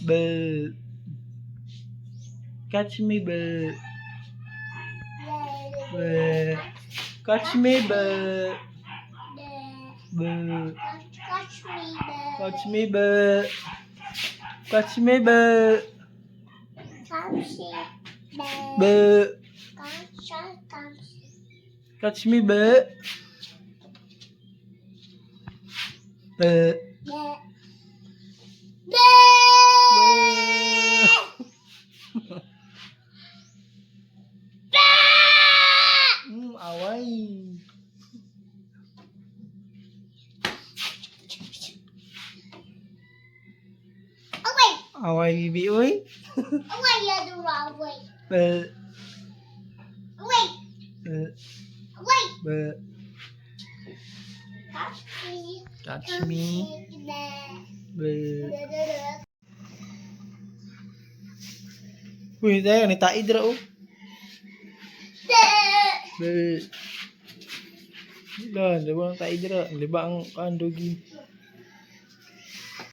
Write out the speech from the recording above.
Bơ. Catch me, bơ. Bơ. Catch me, bơ. Bơ. Catch me, bơ. Catch me, bơ. Bơ. Catch me, bơ. Bơ. Away. Away bibi ơi. Bơ. Bơ. Touch me. Bơ. Uy, tayo ni taid ra oh. Bơ. Lan, diba ang taid ra, liba ang kandogi.